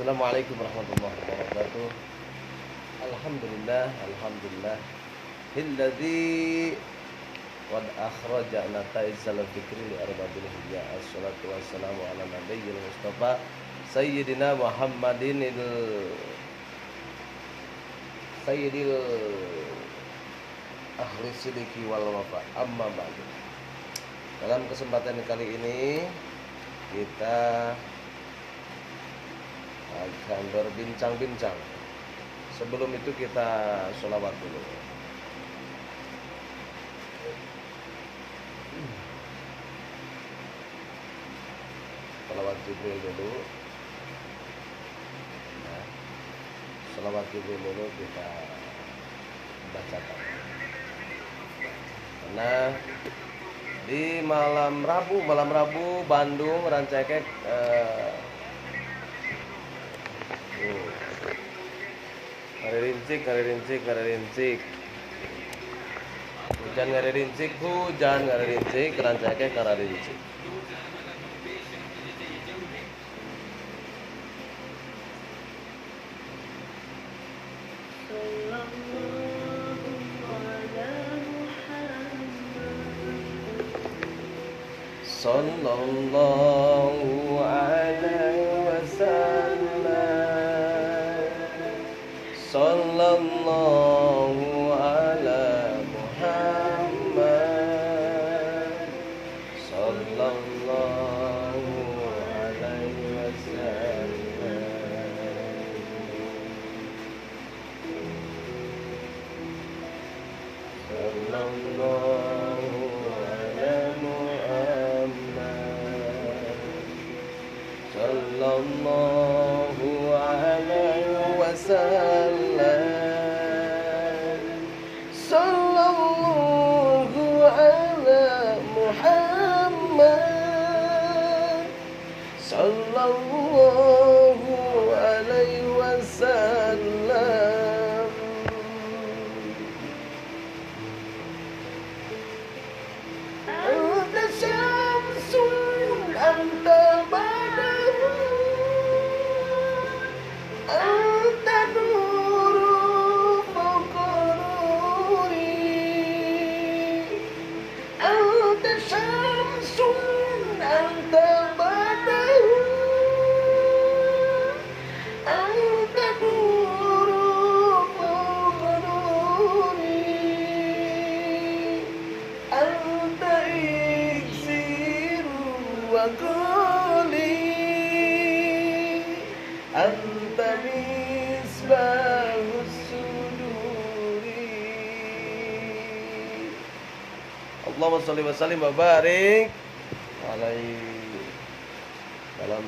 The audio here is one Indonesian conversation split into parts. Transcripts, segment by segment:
Assalamualaikum warahmatullahi wabarakatuh. Alhamdulillah. Hilladzi qad akhraja nata'izal fikri li arbabil hijja. Assalatu wassalamu ala nabiyyil mustafa sayyidina Muhammadin sayyidil ahli sidiki wal wafa. Amma ba'du. Dalam kesempatan kali ini kita akan berbincang-bincang. Sebelum itu kita sholawat dulu. Sholawat Jibril dulu. Nah, sholawat Jibril dulu kita bacakan. Karena di malam Rabu Bandung Rancakek Ngari-rincik hujan ngari-rincik Rancakek ngari-rincik. Sallallahu alaihi wasallam. Sallallahu ala Muhammad. Sallallahu alaihi wasallam. Sallallahu ala Muhammad. Sallallahu alaihi wasallam. Sallallahu ala Muhammad. Sallallahu alaihi wasallam. Anta syamsun anta anta misbahus suduri. Allahumma sholli wa sallim wa barik alaihi. Dalam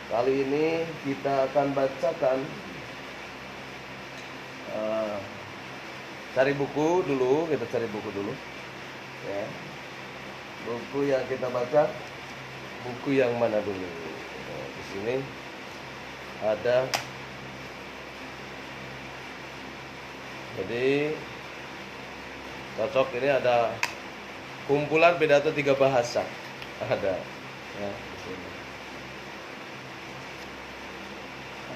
kali ini kita akan bacakan cari buku dulu ya. Buku yang kita baca buku yang mana dulu? Di sini ada. Jadi cocok, ini ada kumpulan pidato 3 bahasa. Ada ya, di sini.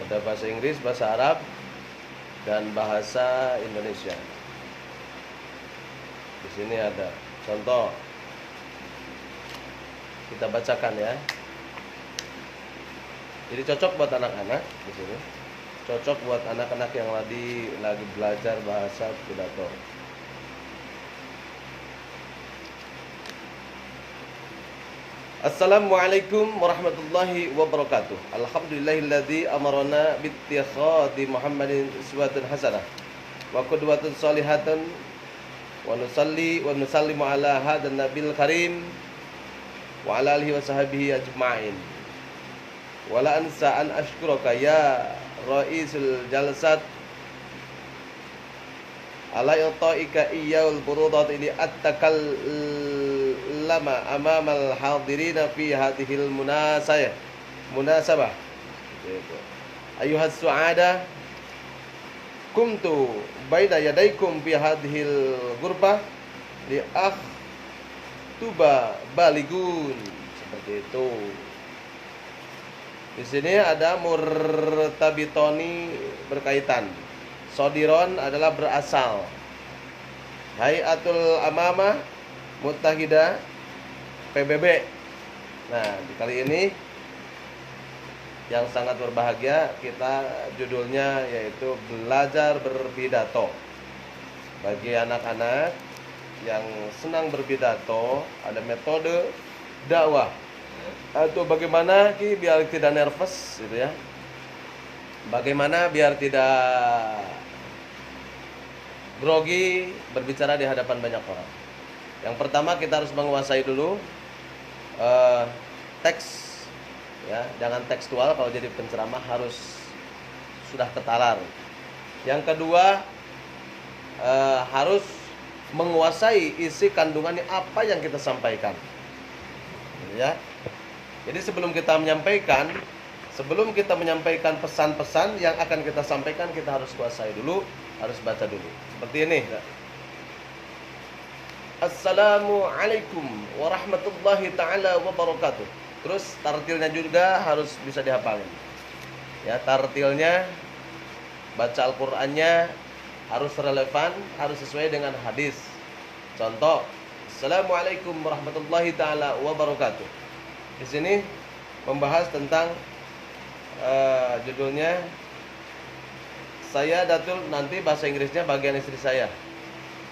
Ada bahasa Inggris, bahasa Arab, dan bahasa Indonesia. Di sini ada contoh. Kita bacakan ya. Jadi cocok buat anak-anak di sini. Cocok buat anak-anak yang lagi belajar bahasa pidato. Assalamualaikum warahmatullahi wabarakatuh. Alhamdulillahilladzi amarna bittikhadhi Muhammadin uswatun hasanah wa qudwatun shalihatun wa nusalli wa nusallimu ala hadan nabil karim wa ala alihi wa sahbihi ajma'in. Wala ansa an ashkuraka ya raisul jalsat ala yata'ika iyyaul burudat ili attakallama amamal hadirina fi hadhil munasabah. Ayuhas su'ada kumtu baina yadaikum fi hadhil ghurfah li tuba baligun. Seperti itu. Di sini ada murtabitoni berkaitan. Sodiron adalah berasal. Hayatul Amama Muttahida PBB. Nah, di kali ini yang sangat berbahagia kita judulnya yaitu belajar berpidato. Bagi anak-anak yang senang berpidato, ada metode dakwah atau bagaimana biar tidak nervous gitu ya. Bagaimana biar tidak grogi berbicara di hadapan banyak orang. Yang pertama kita harus menguasai dulu teks ya, jangan tekstual. Kalau jadi penceramah harus sudah ketalar. Yang kedua harus menguasai isi kandungannya apa yang kita sampaikan. Ya. Jadi sebelum kita menyampaikan pesan-pesan yang akan kita sampaikan, kita harus kuasai dulu, harus baca dulu. Seperti ini. Assalamualaikum warahmatullahi ta'ala wabarakatuh. Terus tartilnya juga harus bisa dihafalin. Ya, tartilnya, baca Al-Qur'annya harus relevan, harus sesuai dengan hadis. Contoh, Assalamualaikum warahmatullahi ta'ala wabarakatuh. Di sini membahas tentang judulnya saya Datul, nanti bahasa Inggrisnya bagian istri saya.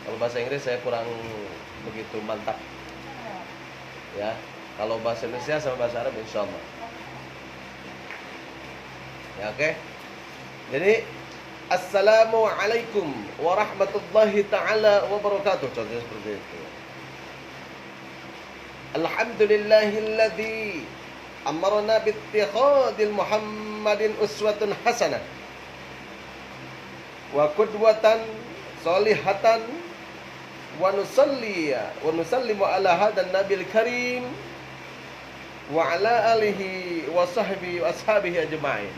Kalau bahasa Inggris saya kurang begitu mantap. Ya, kalau bahasa Indonesia sama bahasa Arab insyaallah. Ya, oke. Jadi Assalamualaikum warahmatullahi ta'ala wabarakatuh. Contohnya seperti itu. Alhamdulillahilladzi amarna bittikhadil Muhammadin uswatun hasanah wa qudwatan sholihatan wa nusallimu ala hadan nabil karim wa ala alihi wa sahbihi wa ashabihi ajma'in.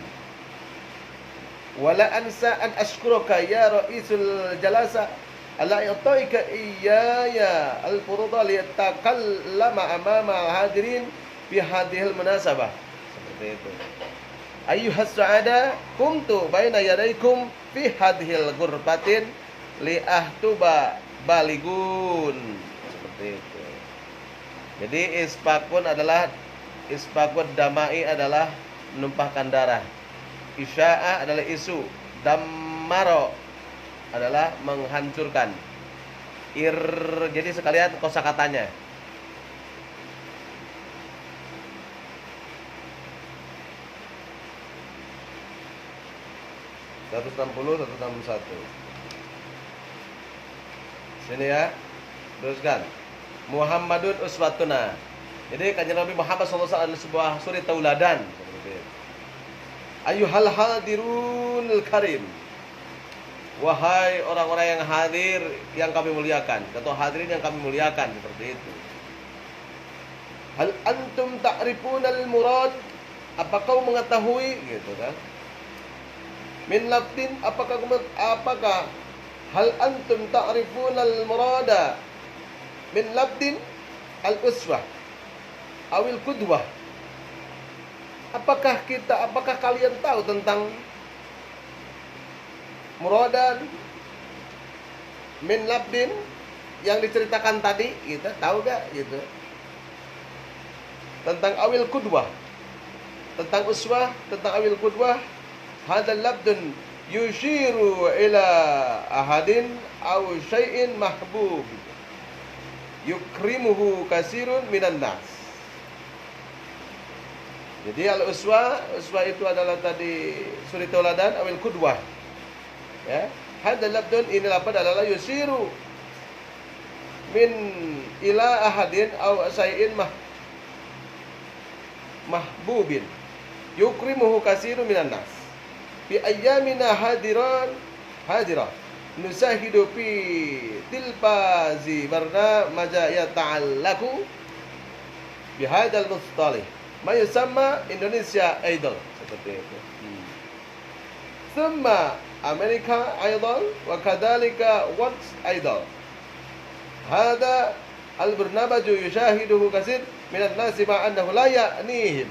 Wa la ansa an ashkuruka ya ra'isul jalasa ala i'taika iyaya al-furudha li yatakallama amama hadirin fi hadhil munasabah. Seperti itu. Ayyuhas su'ada kuntu baina yadaykum fi hadhil ghurfatin li ahtuba baligun. Seperti itu. Jadi isbaqud damai adalah menumpahkan darah. Isya'a adalah isu. Dammaro adalah menghancurkan. Jadi sekalian kosakatanya. Satu 161. Sini ya. Teruskan. Muhammadun uswatuna. Jadi kanjeng Nabi Muhammad SAW adalah sebuah suri tauladan. Ayyuhal hadirunil karim. Wahai orang-orang yang hadir yang kami muliakan, atau hadirin yang kami muliakan, seperti itu. Hal antum ta'rifunal murad? Apa kau mengetahui gitu kan? Min lafdin, apakah hal antum ta'rifunal murada min lafdin al-uswah awil qudwah? Apakah kalian tahu tentang muradan min labdin yang diceritakan tadi, kita tahu gak gitu, tentang awil qudwah, tentang uswah, tentang awil qudwah. Hadzal labdun yushiru ila ahadin aw syai'in mahbub yukrimuhu kasirun minan nas. Jadi al-uswah itu adalah tadi suri tauladan, awil qudwah. Ya, hadzal labdun ini lapad adalah yusiru min ila ahadin aw syai'in mahbubin yukrimuhu katsirun minan nas fi ayyamina hadira nusahidu fi tilpazi barnamaja yata'allaku bihadzal mustalih ma yusamma Indonesia Idol, seperti itu. Thumma America Idol wa kadzalika What's Idol. Hada al-barnamaju yushahiduhu katsir minan nasi ma annahu la ya'nihim.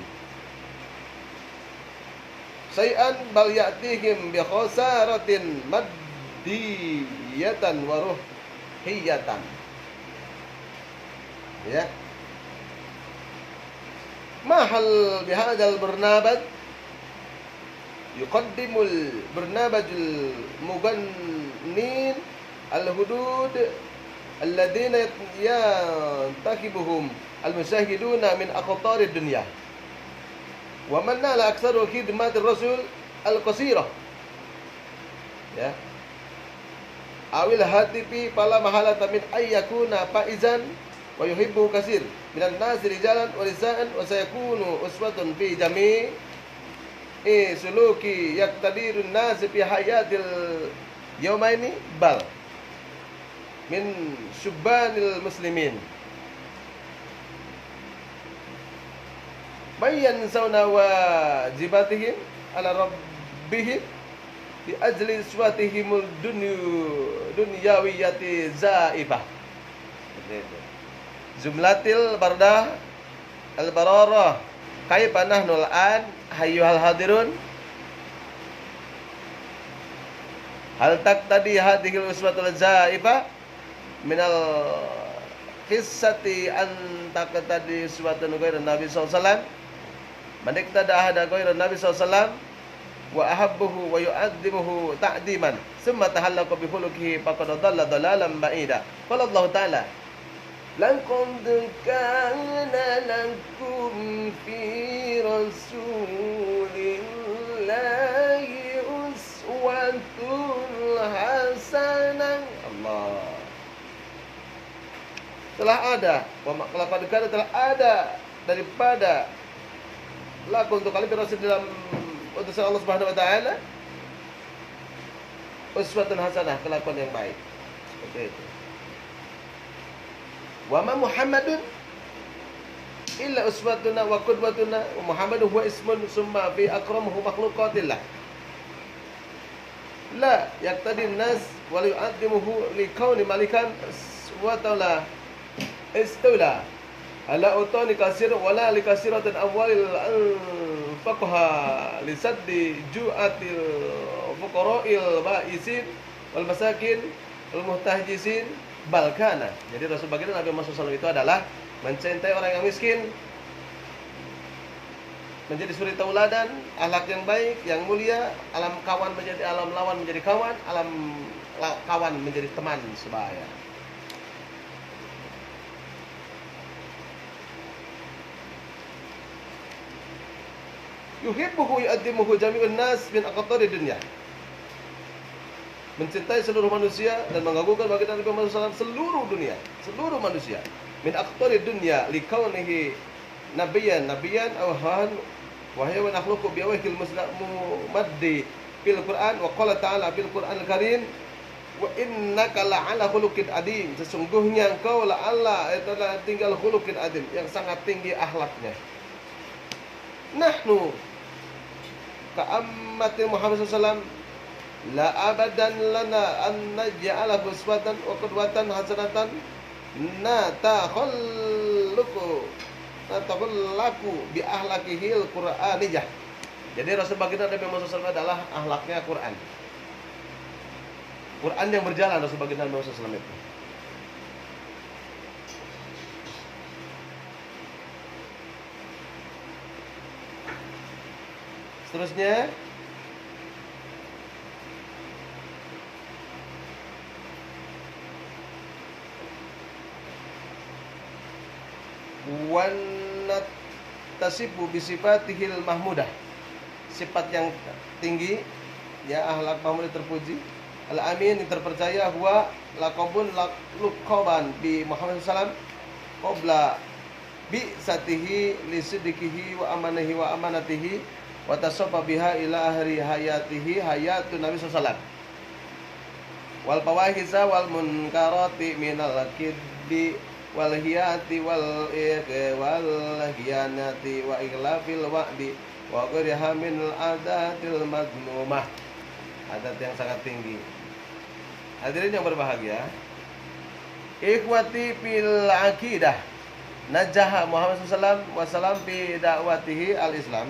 syai'an bal ya'tihim bi khasaratin maddiyatan wa ruhiyatan. Ya. Mahal bihadzal barnabaj yuqaddimul barnabajul mugannin al-hudud alladhina yantakibuhum al-musyahiduna min aqtarid dunya wa man nala aktsaru khidmatir rasul al-qasirah ya awil hatifi fala mahalata min ayyakuna faizan wa yuhibbu katsir minan nasi rijalan wa nisaan wa sayakunu uswatun fi jami' suluki yaktadirun nas fi hayatil yawmaini bal min syubbanil muslimin bayan sauna wajibatihim ala rabbihim bi ajli suatihimul dunyawiyati zaibah. Jumlatil bardah al bararah kaifa nahnu al-an hayyuhal hadirun hal taqtadi hadhihi al-uswatul zaibah minal qissati an taqtadi uswatun ghairan nabi sallallahu alaihi wasallam man iktada ahada ghairan nabi sallallahu alaihi wasallam wa ahabbuhu wa yu'azzimuhu ta'diman summa tahallaqa bi khuluqihi faqad dhalla dhalalan ba'ida qala Allah ta'ala laqad kana lakum fi rasulillahi uswatun hasanah. Allah telah ada laqad kana telah ada daripada laku untuk kalian berhasil dalam utusan Allah Subhanahu wa taala uswatun hasanah, kelakuan yang baik. Seperti itu. Wa ma Muhammadun illa uswatuna wa qudwatuna wa Muhammadun huwa ismun summa fi akramuhu makhluqatillah la yaqtadi an-nas wa yu'azzimuhu li kauni malikan wa ta'ala istawla ala utani kasir wala li kasiratin amwalil anfaqaha li saddi ju'atil fuqara'il ba'isin wal masakin wal muhtajisin balkana. Jadi Rasul baginda Nabi Muhammad SAW itu adalah mencintai orang yang miskin, menjadi suri tauladan, akhlak yang baik, yang mulia, alam kawan menjadi alam lawan menjadi kawan, alam kawan menjadi teman sebaya. Yuhibbuhu yu'addimuhu jami'un nas min aqtari dunya. Mencintai seluruh manusia dan mengagungkan baginda Nabi Muhammad SAW seluruh dunia, seluruh manusia. Min aqtari dunya likaunihi nabiyyan awhan wa huwa nakhluqu bi awhil muslimu fil Qur'an wa qala ta'ala fil Qur'anil Karim wa innaka la'ala khuluqin adim. Sesungguhnya engkau la'ala adalah tinggal khuluqin adim, yang sangat tinggi akhlaknya. Nahnu ka'ammati Muhammad SAW la abadan lana an naj'ala uswatan wa qudwatan hasanatan natakhallaku bi ahlakihil qur'aniyah. Jadi Rasul baginda Nabi Muhammad SAW adalah ahlaknya Quran. Quran yang berjalan Rasul baginda Nabi Muhammad SAW itu. Seterusnya wanat tasibu bisifatihil mahmudah, sifat yang tinggi, ya akhlak mahmudah terpuji. Al-amin yang terpercaya, huwa laqabun luqaban bi Muhammad sallallahu alaihi wasallam qabla bi satihi li sidqihi wa amanihi wa amanatihi wa tasaffa biha ila ahri hayatihi hayatun Nabi sallallahu alaihi wasallam wal fawahisa wal munkarati minal kidbi wal hiyati wal hiyanati wa iglafil wa'di wa ghayriha min al adatil madmumah, adat yang sangat tinggi. Hadirin yang berbahagia, ikhwati fil aqidah, najaha Muhammad sallallahu alaihi wasallam fi da'watihi al-Islam.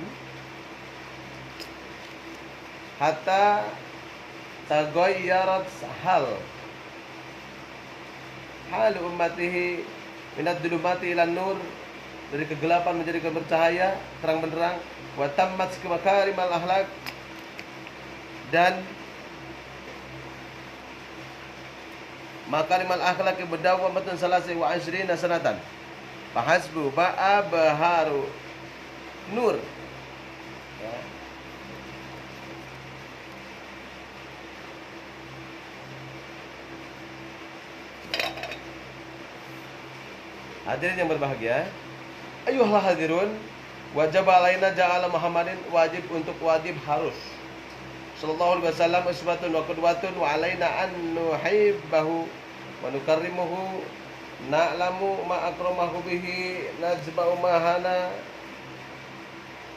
hatta taghayyarat hal ummatihi minad dhulumati ilan nur, dari kegelapan menjadi bercahaya, terang benderang, wa tammat makarimal akhlak, dan makarimal akhlak berdawamatan salasi wa ashrina sanatan fahasbu ba'a baharu nur, ya. Hadirin yang berbahagia, ayuhal hadirun, wajib alaina ja'ala Muhammadin, wajib harus sallallahu alaihi wasallam uswatun wa qudwatun, wa alaina an nuhibbahu wa nukarrimuhu, na'lamu ma akramahu bihi, najba'u mahana,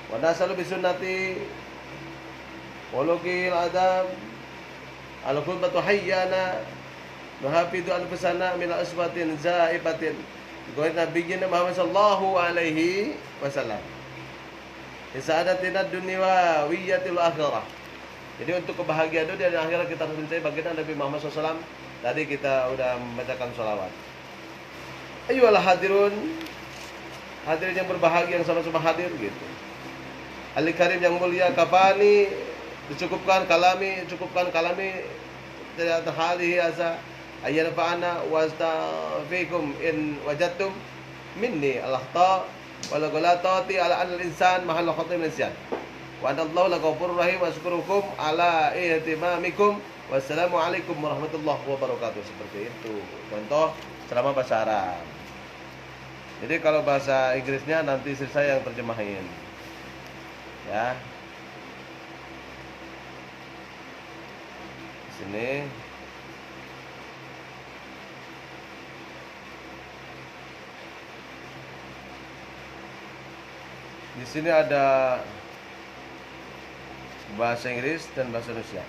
wa nasalu bisunnati walukil adam al-khutbatu hayyana, nuhafidu anfusana min uswatin zaibatin Goit nabiyina Muhammad sallallahu alaihi wasallam. Isa'adatina dunia wa wiyatil akhirah. Jadi untuk kebahagiaan dunia dan akhirat kita harus mencari baginda Nabi Muhammad SAW. Tadi kita udah membacakan sholawat. Ayolah hadirun, hadirin yang berbahagia yang sama-sama hadir gitu. Ali Karim yang mulia, kafani, cukupkan kalami tidak terhalihi asa ayyan fa'ana wastafikum in wajadtum minni al-akhta wal ghalatati ala al-insan mahalla khatim nisyan wa anallahu laghafurur rahim wa syukurukum ala ihtimamikum wassalamu alaikum warahmatullahi wabarakatuh. Seperti itu contoh selama bahasa Arab. Jadi kalau bahasa Inggrisnya nanti istri saya yang terjemahin, ya. Di sini Di sini ada bahasa Inggris dan bahasa Indonesia.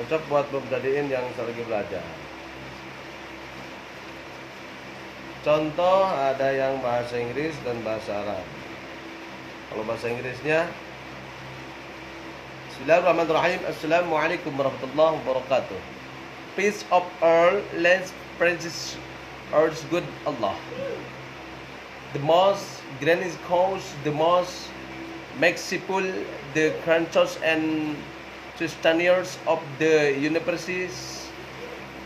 Cocok buat mubtadiin yang lagi belajar. Contoh ada yang bahasa Inggris dan bahasa Arab. Kalau bahasa Inggrisnya, Bismillahirrahmanirrahim. Assalamualaikum warahmatullahi wabarakatuh. Peace of all lands, praises earth's good Allah. The most gracious cause, the most merciful, the creators and sustainers of the universes.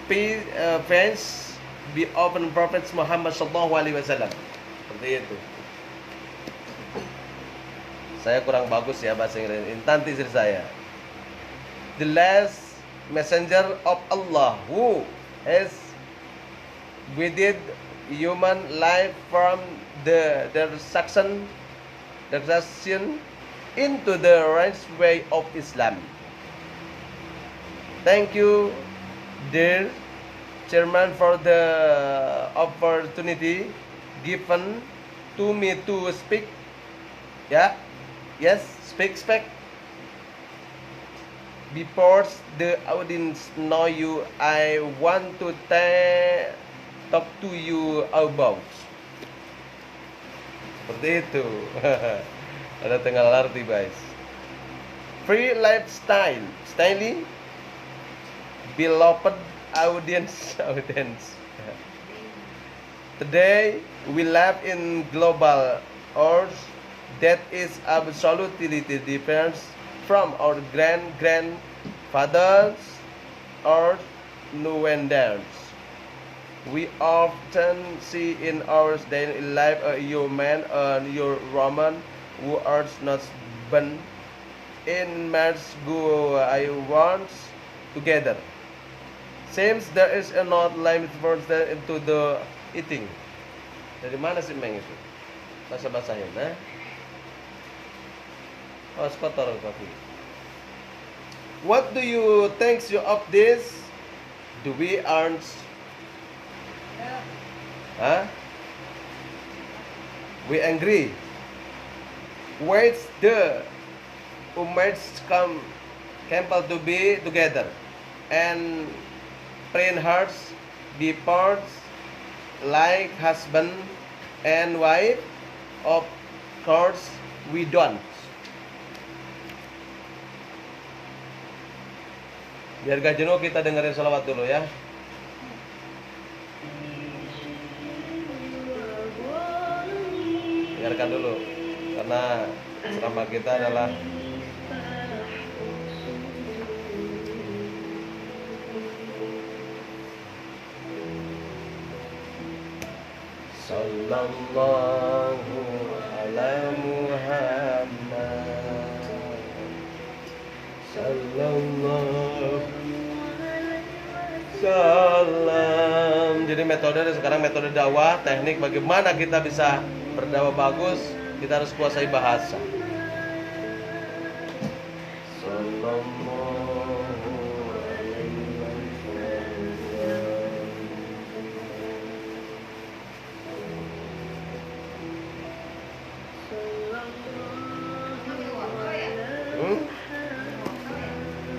Peace, friends, be open Prophet Muhammad sallallahu alaihi wasallam. Seperti itu. Saya kurang bagus ya bahasa Inggris. Intanti istri saya. The last messenger of Allah who has guided human life from the destruction into the right way of Islam. Thank you, dear Chairman, for the opportunity given to me to speak. Yeah. Yes, speak. Before the audience know you, I want to talk to you about. Seperti itu. Ada tengah arti, guys. Free lifestyle, beloved audience. Today we live in global earth that is absolutely different from our grandfathers or newenders. We often see in our daily life a human and a woman who are not born in marriage go I want together. Seems there is a not limit for them into the eating. Dari mana sih Meng itu? Bahasa-basahin, nah? Oh, kotor kopi. What do you think of this? Do we earn? Huh? We angry. Where's the ummahs come to be together and plain hearts be parts like husband and wife? Of course we don't. Biar gak jenuh kita dengerin salawat dulu ya. Dengarkan dulu, karena ceramah kita adalah Sallallahu ala Muhammad, Sallallahu Salam. Jadi metode sekarang metode dakwah, teknik bagaimana kita bisa berdakwah bagus, kita harus kuasai bahasa.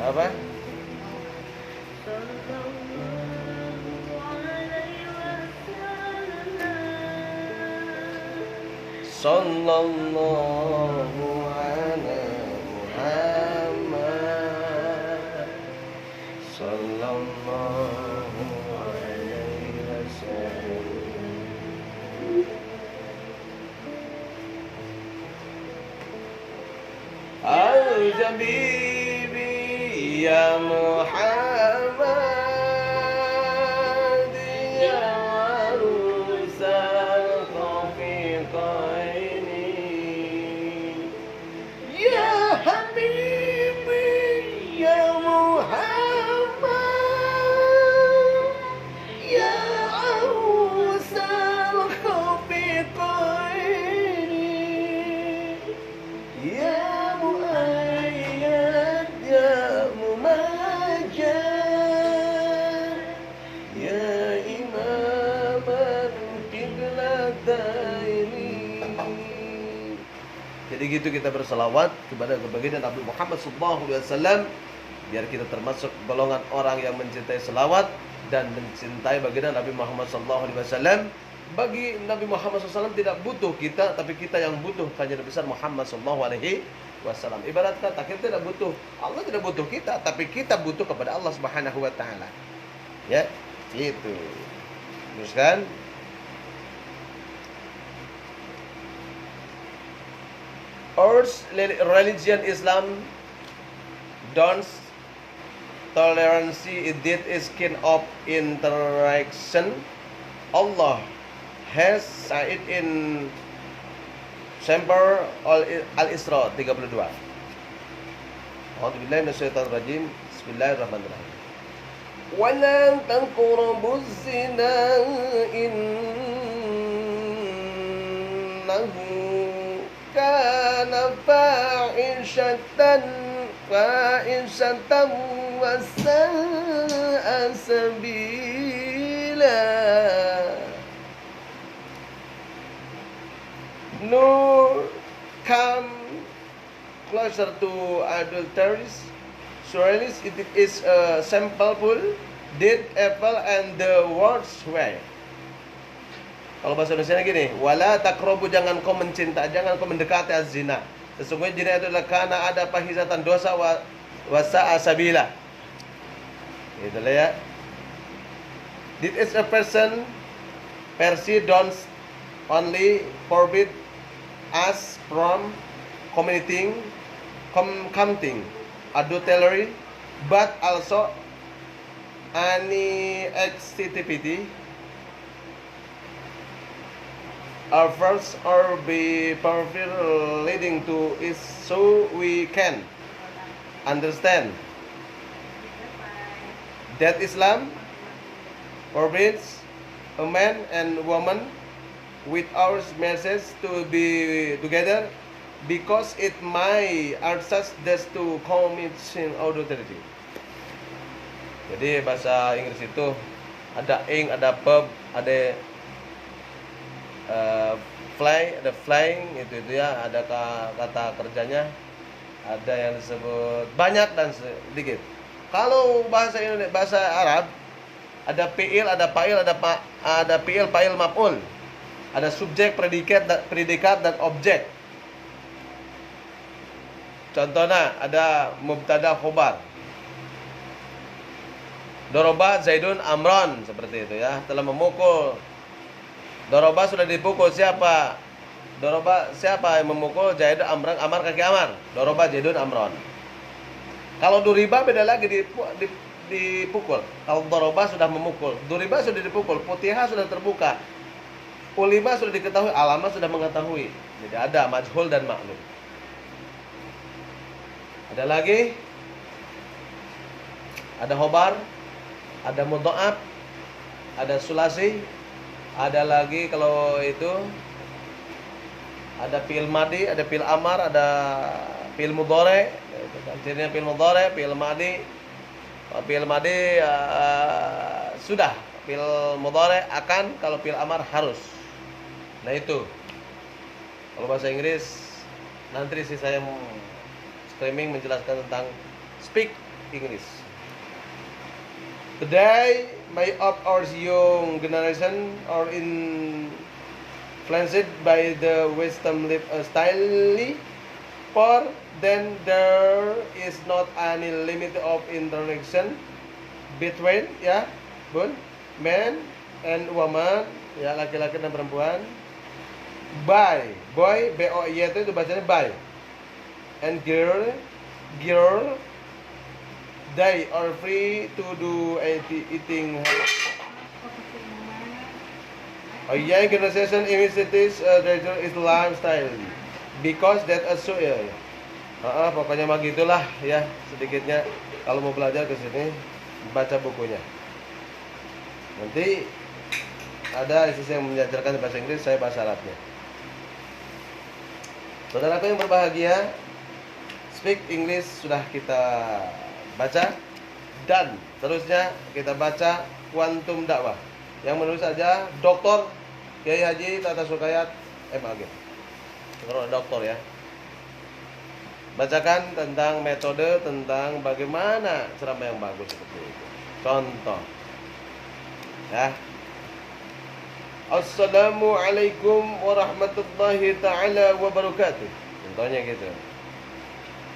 Apa? Sallallahu ala Muhammad, Sallallahu alaihi wasallam. Al-Jabibi ya Muhammad, ya arusal Rafiqaini, ya Habibi ya Muhammad, ya arusal Rafiqaini, ya Jadi gitu kita berselawat kepada baginda Nabi Muhammad SAW, biar kita termasuk golongan orang yang mencintai selawat dan mencintai baginda Nabi Muhammad SAW. Bagi Nabi Muhammad SAW tidak butuh kita, tapi kita yang butuh kanjeng besar Muhammad SAW. Ibarat kata kita tidak butuh, Allah tidak butuh kita, tapi kita butuh kepada Allah Subhanahu Wa Taala. Ya, itu. Teruskan. Our religion Islam don't tolerance it is kind of interaction. Allah has said in Surah Al-Isra 32. A'udzubillahi minasyaitonir rajim. Bismillahirrahmanirrahim. Wa la taqrabuz zina innahu kana fa'ishatan wa sa'a sabila. Nor come closer to adulteries. Surely it is a simple deed evil and the worst way. Kalau bahasa Indonesia gini, wala takrobu, jangan kau mencinta, jangan kau mendekati az-zina. Sesungguhnya zina itu adalah karena ada pahizatan dosa wa sa'a sabila. Itulah ya. This is a person don't only forbid us from committing adultery, but also any activity our first or be perfect leading to is, so we can understand that Islam forbids a man and woman with our message to be together because it might access us to commit sin adultery. Jadi bahasa Inggris itu ada ing, ada pub, ada ada flying itu ya, ada kata kerjanya, ada yang disebut banyak dan sedikit. Kalau bahasa Indonesia, bahasa Arab ada fi'il, ada fa'il, ada fi'il, fa'il, maf'ul. Ada subjek, predikat dan objek. Contohnya ada mubtada, khobar. Doroba Zaidun Amron, seperti itu ya. Telah memukul. Doroba sudah dipukul, siapa? Doroba siapa yang memukul? Zaidun Amron, Amar kaki Amar. Doroba Zaidun Amron. Kalau duriba beda lagi, dipukul. Kalau doroba sudah memukul, duriba sudah dipukul, putihah sudah terbuka, ulima sudah diketahui, alama sudah mengetahui. Jadi ada majhul dan maklum. Ada lagi, ada khobar, ada mudha'af, ada sulasi, ada lagi kalau itu ada fi'il madi, ada fi'il amar, ada fi'il mudhari. Cirinya fi'il mudhari, fi'il madi. Fi'il madi sudah, fi'il mudhari akan, kalau fi'il amar harus. Nah itu. Kalau bahasa Inggris nanti sih saya mau streaming menjelaskan tentang speak English. Today, my of our young generation are influenced by the Western lifestyle. For then there is not any limit of interaction between man and woman, ya, laki-laki dan perempuan. Boy, B-O-Y itu bacanya by. And girl, they are free to do eating. A young generation initiates Islam style because that also ya. Pokoknya mah gitulah ya, sedikitnya. Kalau mau belajar ke sini baca bukunya. Nanti ada sisi yang mengajarkan bahasa Inggris, saya bahasa Arabnya. Saudaraku yang berbahagia, speak English sudah kita baca, dan terusnya kita baca kuantum dakwah. Yang menulis saja Dr. Kiai Haji Tata Sukayat MAG. Kalau doktor ya. Bacakan tentang metode, tentang bagaimana ceramah yang bagus seperti itu. Contoh. Ya. Assalamualaikum warahmatullahi ta'ala wabarakatuh. Contohnya gitu.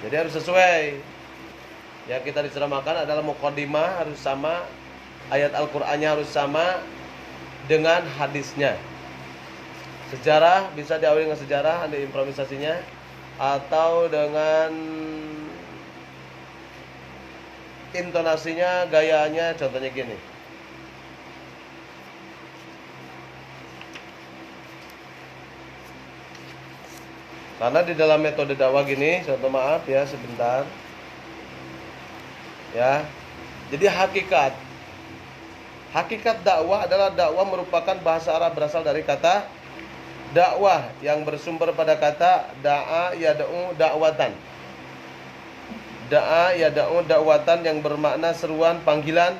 Jadi harus sesuai. Yang kita diceramahkan adalah muqaddimah harus sama, ayat Al-Qur'annya harus sama dengan hadisnya. Sejarah bisa diawali dengan sejarah, ada improvisasinya, atau dengan intonasinya, gayanya, contohnya gini. Karena di dalam metode dakwah gini, contoh maaf ya sebentar. Ya. Jadi hakikat dakwah adalah dakwah merupakan bahasa Arab berasal dari kata dakwah yang bersumber pada kata da'a yad'u da'watan. Da'a yad'u da'watan yang bermakna seruan, panggilan,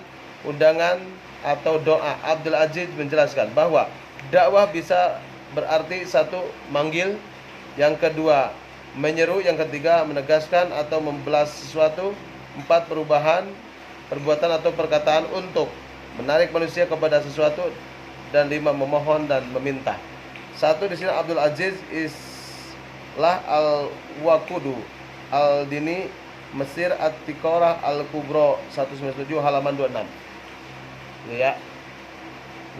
undangan atau doa. Abdul Aziz menjelaskan bahwa dakwah bisa berarti satu, manggil, yang kedua menyeru, yang ketiga menegaskan atau membelas sesuatu, empat, perubahan, perbuatan atau perkataan untuk menarik manusia kepada sesuatu, dan lima, memohon dan meminta. Satu di sini Abdul Aziz Islah Al-Waqudu Al-Dini Mesir At-Tiqorah Al-Kubro 197 halaman 26. Ya.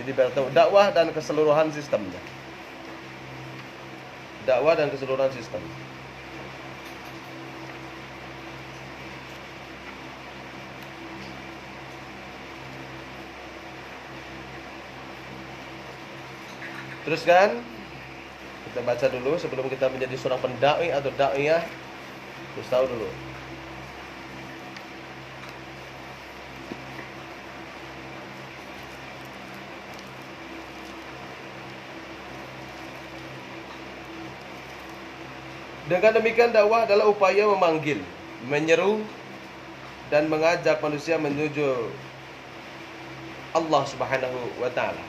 Jadi berarti dakwah dan keseluruhan sistemnya. Dakwah dan keseluruhan sistem. Teruskan, kita baca dulu sebelum kita menjadi seorang pendai atau da'iyah. Terus tahu dulu. Dengan demikian dakwah adalah upaya memanggil, menyeru, dan mengajak manusia menuju Allah Subhanahu wa ta'ala.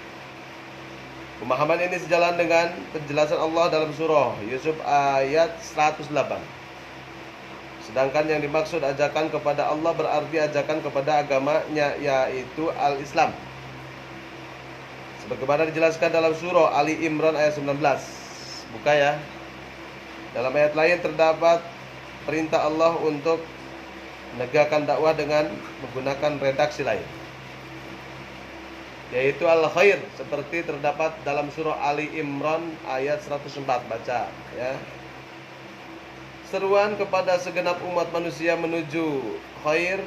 Pemahaman ini sejalan dengan penjelasan Allah dalam surah Yusuf ayat 108. Sedangkan yang dimaksud ajakan kepada Allah berarti ajakan kepada agamanya, yaitu al-Islam. Sebagaimana dijelaskan dalam surah Ali Imran ayat 19. Buka ya. Dalam ayat lain terdapat perintah Allah untuk menegakkan dakwah dengan menggunakan redaksi lain, yaitu al-khair, seperti terdapat dalam surah Ali Imran ayat 104. Baca ya. Seruan kepada segenap umat manusia menuju khair.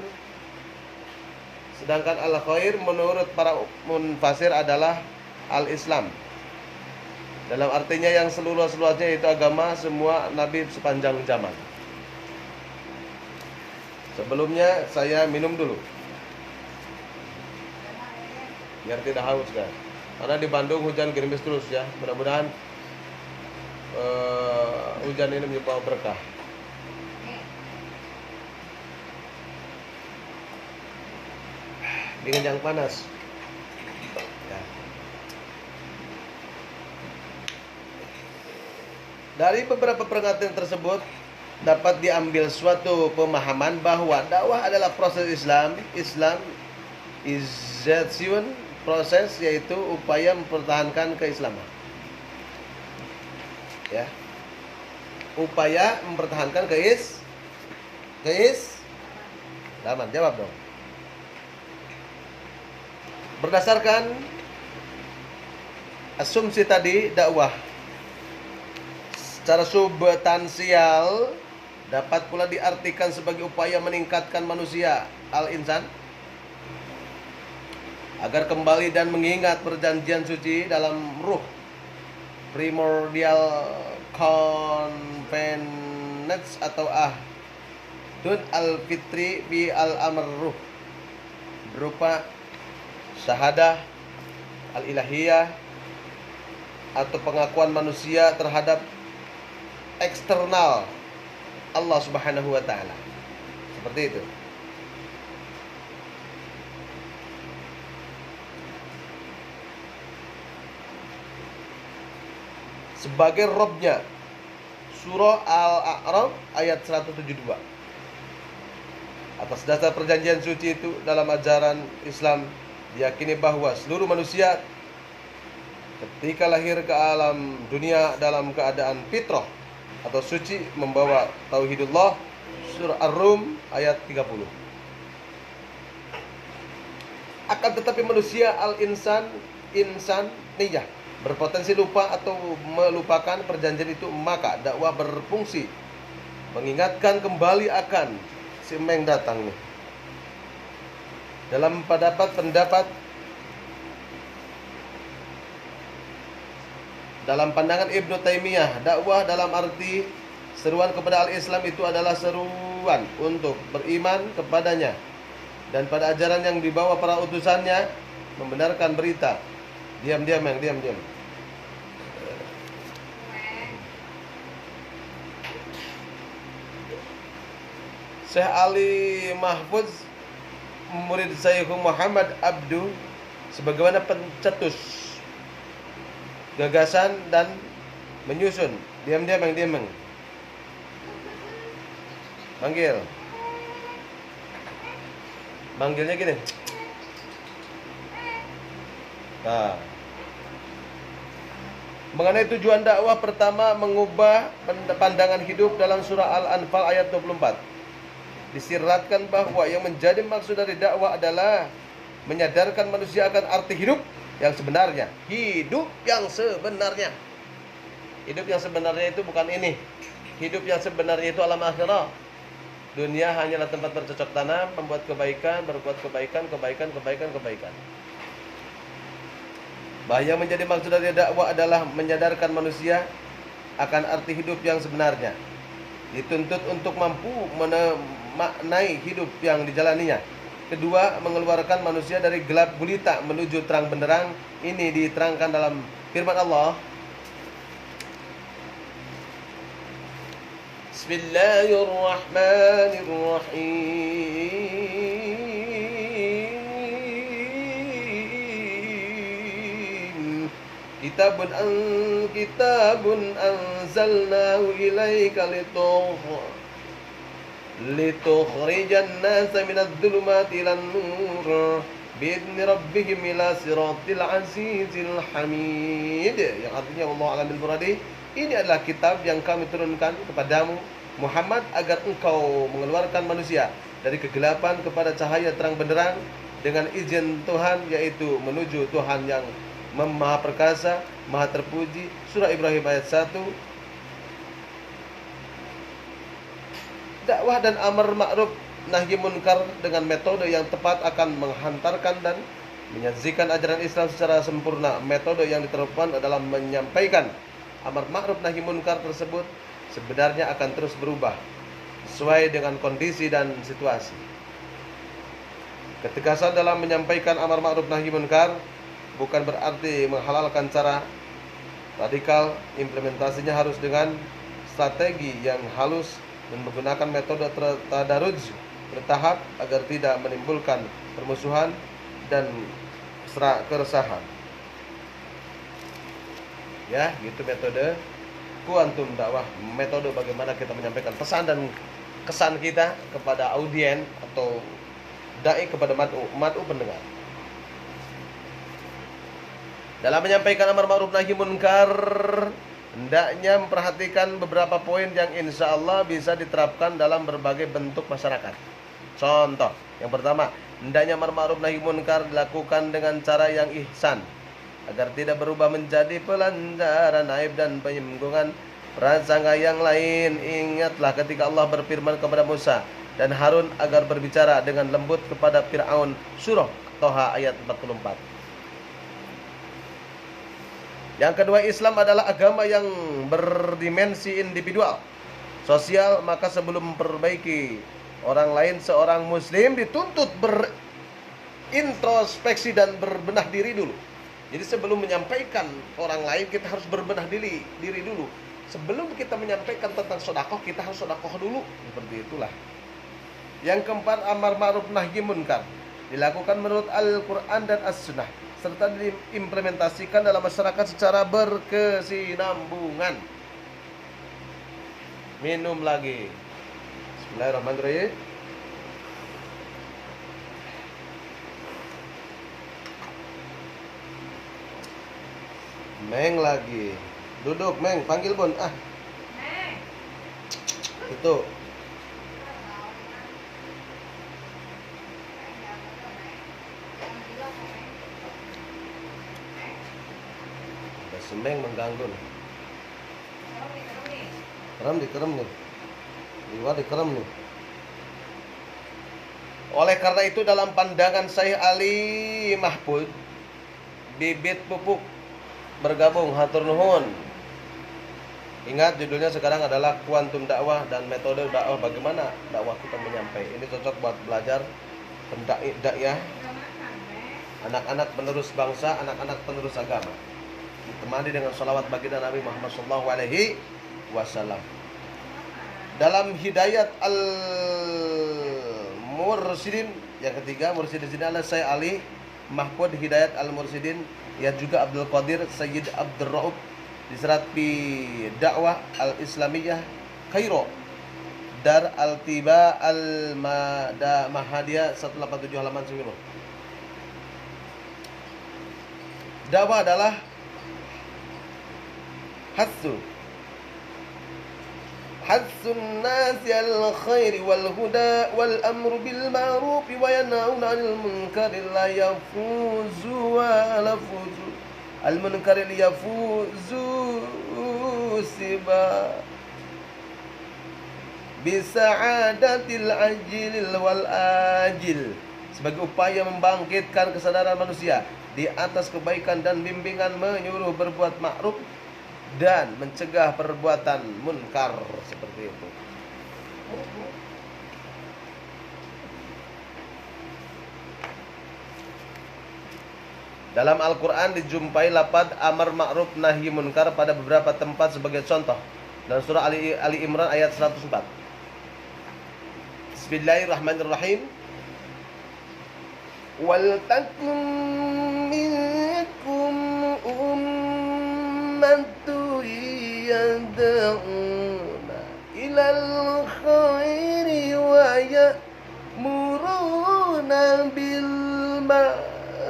Sedangkan al-khair menurut para munfasir adalah al-Islam. Dalam artinya yang seluruh-seluruhnya, yaitu agama semua nabi sepanjang zaman. Sebelumnya saya minum dulu biar tidak haus kan. Karena di Bandung hujan gerimis terus ya. Mudah-mudahan hujan ini membawa berkah. Dingin yang panas ya. Dari beberapa pernyataan tersebut dapat diambil suatu pemahaman bahwa dakwah adalah proses Islam. Islam ization, proses, yaitu upaya mempertahankan keislaman ya. Upaya mempertahankan keislaman. Jawab dong. Berdasarkan asumsi tadi, dakwah secara substansial dapat pula diartikan sebagai upaya meningkatkan manusia al-insan agar kembali dan mengingat perjanjian suci dalam ruh primordial covenants atau ahdud al-fitri bi al-amr ruh, berupa syahadah al-ilahiyah atau pengakuan manusia terhadap eksternal Allah Subhanahu wa taala. Seperti itu. Sebagai robnya, surah Al-A'raf ayat 172. Atas dasar perjanjian suci itu, dalam ajaran Islam diyakini bahwa seluruh manusia ketika lahir ke alam dunia dalam keadaan fitrah atau suci membawa tauhidullah. Surah Ar-Rum ayat 30. Akan tetapi manusia al-insan niyah berpotensi lupa atau melupakan perjanjian itu, maka dakwah berfungsi mengingatkan kembali akan si meng datang nih. Dalam pandangan Ibnu Taimiyah, dakwah dalam arti seruan kepada al-Islam itu adalah seruan untuk beriman kepadanya dan pada ajaran yang dibawa para utusannya, membenarkan berita. Diam. Syekh Ali Mahfuz, murid Syekh Muhammad Abdu, sebagaimana pencetus gagasan dan menyusun. Diam. Manggilnya gini. Nah, mengenai tujuan dakwah, pertama mengubah pandangan hidup dalam surah Al-Anfal ayat 24. Disiratkan bahwa yang menjadi maksud dari dakwah adalah menyadarkan manusia akan arti hidup yang sebenarnya. Hidup yang sebenarnya itu bukan ini. Hidup yang sebenarnya itu alam akhirah. Dunia hanyalah tempat bercocok tanam, membuat kebaikan, berbuat kebaikan. Bahwa yang menjadi maksud dari dakwah adalah menyadarkan manusia akan arti hidup yang sebenarnya. Dituntut untuk mampu memaknai hidup yang dijalaninya. Kedua, mengeluarkan manusia dari gelap gulita menuju terang benderang. Ini diterangkan dalam firman Allah. Bismillahirrahmanirrahim. Kitabun anzalnahu ilaika litukhrijan nasa minadh dhulumati ilan nur biidzni rabbihim ila siratil azizil hamid. Yang artinya Allah alam bil muradi, ini adalah kitab yang kami turunkan kepadamu Muhammad agar engkau mengeluarkan manusia dari kegelapan kepada cahaya terang benderang dengan izin Tuhan, yaitu menuju Tuhan yang Maha Perkasa, Maha Terpuji. Surah Ibrahim ayat 1. Dakwah dan amar ma'ruf nahi munkar dengan metode yang tepat akan menghantarkan dan menyajikan ajaran Islam secara sempurna. Metode yang diterapkan adalah menyampaikan amar ma'ruf nahi munkar tersebut sebenarnya akan terus berubah sesuai dengan kondisi dan situasi. Ketegasan dalam menyampaikan amar ma'ruf nahi munkar bukan berarti menghalalkan cara radikal. Implementasinya harus dengan strategi yang halus dan menggunakan metode tadarruj bertahap agar tidak menimbulkan permusuhan dan keresahan. Ya, gitu metode kuantum dakwah, metode bagaimana kita menyampaikan pesan dan kesan kita kepada audien atau dai, kepada mad'u pendengar. Dalam menyampaikan amar ma'ruf nahi munkar, hendaknya memperhatikan beberapa poin yang insya Allah bisa diterapkan dalam berbagai bentuk masyarakat. Contoh, yang pertama, hendaknya amar ma'ruf nahi munkar dilakukan dengan cara yang ihsan, agar tidak berubah menjadi pelancaran aib dan penyinggungan prasangka yang lain. Ingatlah ketika Allah berfirman kepada Musa dan Harun agar berbicara dengan lembut kepada Fir'aun. Surah Toha ayat 44. Yang kedua, Islam adalah agama yang berdimensi individual, sosial. Maka sebelum memperbaiki orang lain, seorang muslim dituntut berintrospeksi dan berbenah diri dulu. Jadi sebelum menyampaikan orang lain, kita harus berbenah diri dulu. Sebelum kita menyampaikan tentang sedekah, kita harus sedekah dulu. Seperti itulah. Yang keempat, amar ma'ruf nahi munkar dilakukan menurut Al-Quran dan As-Sunnah, serta diimplementasikan dalam masyarakat secara berkesinambungan. Minum lagi. Bismillahirrahmanirrahim. Meng lagi. Duduk, Meng. Panggil Bun. Meng. Itu. Ada semeng mengganggu nih. Kerem nih. Iwa dikerem nih. Oleh karena itu dalam pandangan Syekh Ali Mahfud, bibit pupuk bergabung, hatur nuhun. Ingat, judulnya sekarang adalah kuantum dakwah dan metode dakwah, bagaimana dakwah kita menyampaikan. Ini cocok buat belajar dakwah anak-anak penerus bangsa, anak-anak penerus agama, ditemani dengan salawat baginda Nabi Muhammad SAW. Dalam Hidayat Al-Mursidin yang ketiga, Mursidin sini adalah Syekh Ali Mahfud Hidayat Al-Mursidin, ya juga Abdul Qadir Sayyid Abdul Raub, diserat di Dakwah Al-Islamiyah Kairo, Dar Al-Tiba Al-Mahadiyah 187 halaman 9. Dakwah adalah hatsun nasi al-khairi wal huda wal amru bil ma'ruf wa yanhauna 'anil munkari la yafuzu wa la fuzu al munkari la yafuzu siba bisa'adatil ajil wal ajil, sebagai upaya membangkitkan kesadaran manusia di atas kebaikan dan bimbingan menyuruh berbuat ma'ruf dan mencegah perbuatan munkar. Seperti itu. Dalam Al-Quran dijumpai lafaz amar ma'ruf nahi munkar pada beberapa tempat sebagai contoh. Dalam surah Ali Imran ayat 104. Bismillahirrahmanirrahim. Wal takum minkum ummatun yad'una ilal khairi wa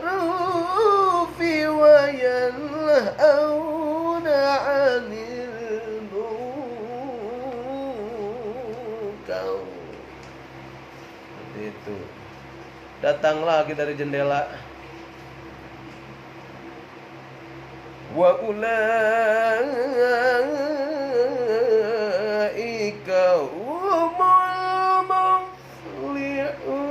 بالمعروف وينهون عن المنكر. Seperti itu. Datang lagi dari jendela. Wa ulaika humul muflihun.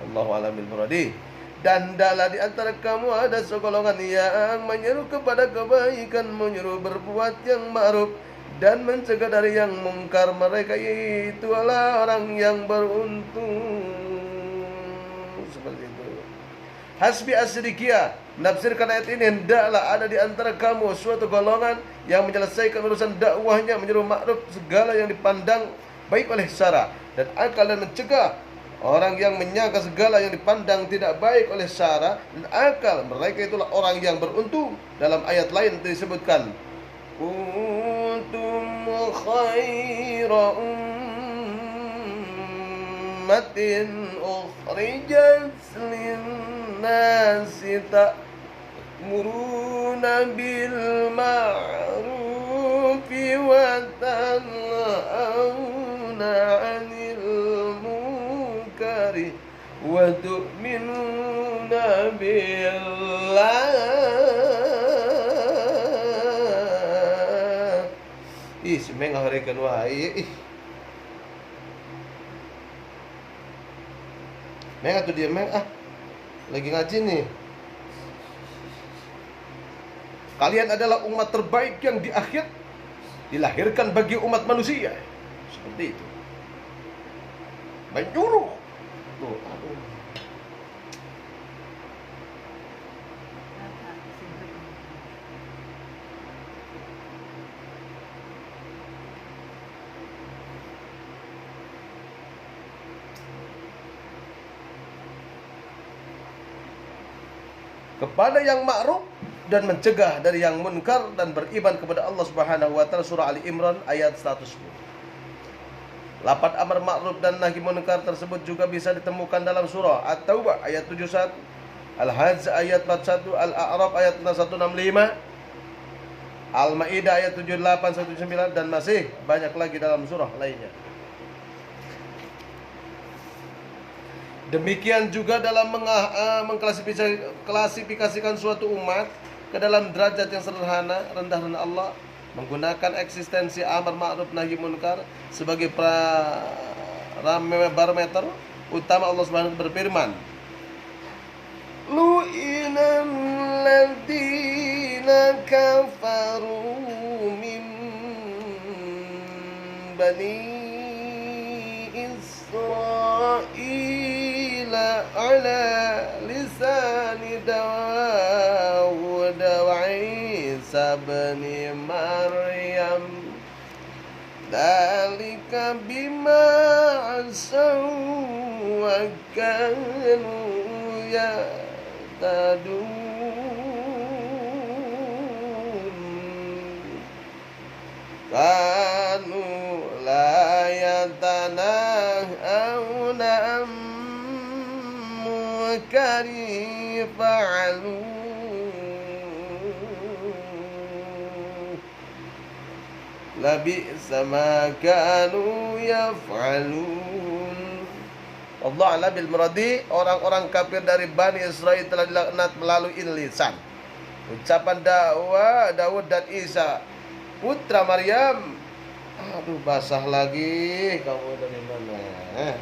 Allahu a'lam bil muradi. Dan hendaklah di antara kamu ada segolongan yang menyeru kepada kebaikan, menyuruh berbuat yang ma'ruf dan mencegah dari yang mungkar. Mereka itulah orang yang beruntung. Seperti itu. Hasbi as-sidqiyah, menafsirkan ayat ini, hendaklah ada di antara kamu suatu golongan yang menyelesaikan urusan dakwahnya, menyuruh ma'ruf segala yang dipandang baik oleh syara dan akal, dan mencegah orang yang menyangka segala yang dipandang tidak baik oleh syara dan akal. Mereka itulah orang yang beruntung. Dalam ayat lain disebutkan, kuntum khaira ummatin ukhrijat linnasi ta'muruna bil ma'rufi wa tanhauna 'anil munkari wa tu'minuna billah. Si Meng ngaharikan wae. Meng atuh dia Meng, lagi ngaji nih. Kalian adalah umat terbaik yang di akhir dilahirkan bagi umat manusia. Seperti itu. Menyuruh. Tuh, aduh. Kepada yang ma'ruf dan mencegah dari yang munkar dan beriman kepada Allah Subhanahu wa taala. Surah Ali Imran ayat 110. Lafaz amar ma'ruf dan nahi munkar tersebut juga bisa ditemukan dalam surah At-Taubah ayat 71, Al-Hajj ayat 41, Al-A'raf ayat 165, Al-Maidah ayat 78 179, dan masih banyak lagi dalam surah lainnya. Demikian juga dalam mengklasifikasikan suatu umat ke dalam derajat yang sederhana, rendah rendah Allah, menggunakan eksistensi amar ma'ruf nahi munkar sebagai barometer utama. Allah Subhanahu wa taala berfirman, lu'inal ladzina kafaru min bani Israil ala lisani Dawud wa Isa bin Maryam dzalika bima asaw wa kanu ya'tadun kanu la yatanahawna munkari fa'alu labi'sa ma kanu yaf'alun. Allah a'lam bil muradi. Orang-orang kafir dari Bani Israel telah dilaknat melalui lisan. Ucapan dakwah Daud dan Isa putra Maryam. Aduh, basah lagi. Kamu dari mana?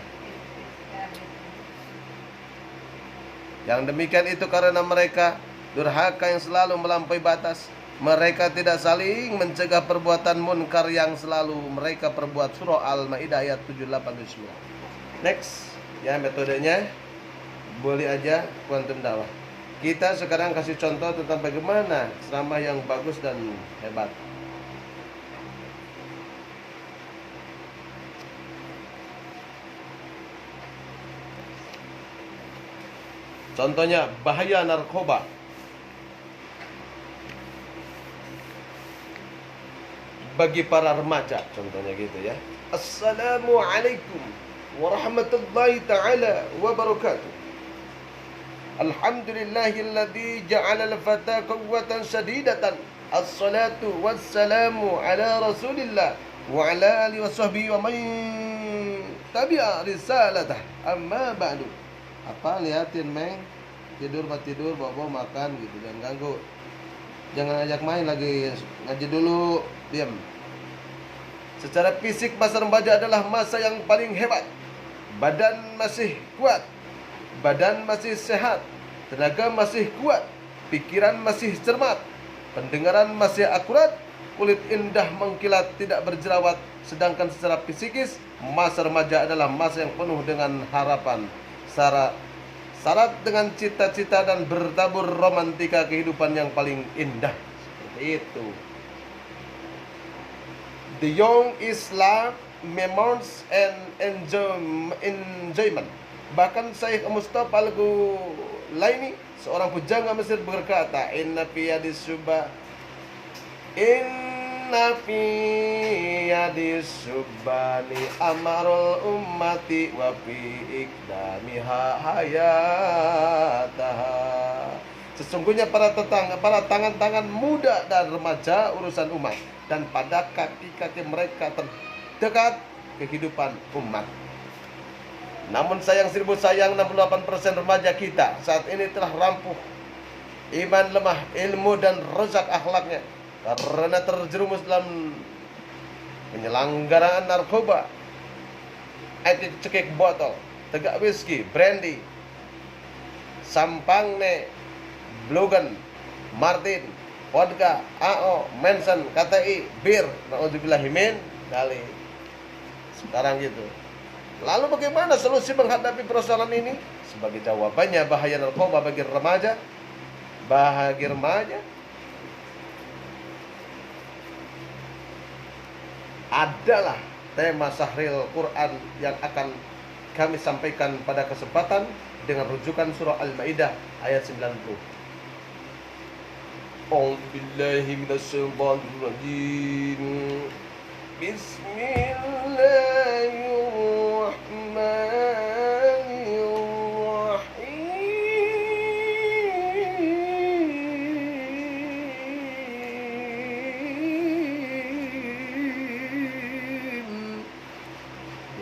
Yang demikian itu karena mereka durhaka yang selalu melampaui batas. Mereka tidak saling mencegah perbuatan munkar yang selalu mereka perbuat. Surah Al-Maidah ayat 78-79. Next, ya metodenya boleh aja quantum dakwah. Kita sekarang kasih contoh tentang bagaimana ceramah yang bagus dan hebat. Contohnya bahaya narkoba. bagi para remaja, contohnya gitu ya. Assalamualaikum warahmatullahi taala wabarakatuh. Alhamdulillahilladzi ja'ala al-fata quwwatan syadidatan. Assalatu wassalamu ala Rasulillah wa ala alihi washabbihi wa man tabi'a risalatah. Amma ba'du. Apa liatin, Meng? Tidur bawa makan gitu, jangan ganggu. Jangan ajak main lagi, ngaji dulu, diam. Secara fisik masa remaja adalah masa yang paling hebat. Badan masih kuat, badan masih sehat, tenaga masih kuat, pikiran masih cermat, pendengaran masih akurat, kulit indah mengkilat tidak berjerawat. Sedangkan secara psikis, masa remaja adalah masa yang penuh dengan harapan, syarat dengan cita-cita dan bertabur romantika kehidupan yang paling indah. Seperti itu. The young is love, memories, and enjoyment. Bahkan Syekh Mustafa Al-Ghulaini, seorang pujangga Mesir, berkata, Inna fi yadis subani amarul ummati wa fi ikdamiha hayataha. Sesungguhnya para tangan-tangan muda dan remaja urusan umat, dan pada kaki-kaki mereka terdekat kehidupan umat. Namun sayang 68% remaja kita saat ini telah rapuh iman, lemah ilmu, dan rusak akhlaknya karena terjerumus dalam penyelenggaraan narkoba, cekik botol, tegak whisky, brandy, sampangne, Blogan, Martin, vodka, AO, Manson, KTI, bir, na'udzubillahimin kali. Sekarang gitu. Lalu bagaimana solusi menghadapi persoalan ini? Sebagai jawabannya, bahaya narkoba bagi remaja adalah tema Sahril Quran yang akan kami sampaikan pada kesempatan dengan rujukan surah Al-Maidah ayat 90. A'udzubillahi minasyaitonirrajim. Bismillahirrahmanirrahim.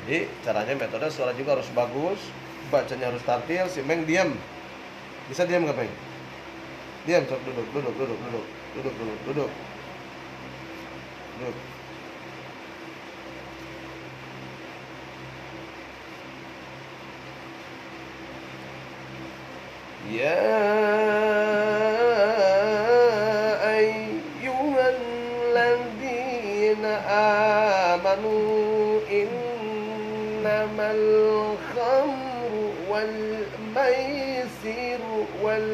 Jadi caranya, metode suara juga harus bagus, bacanya harus tartil. Si Meng diam. Bisa diam nggak, Meng? Diam, sok, duduk. Ya ayyuhalladzina amanu innamal khamru wal maisiru wal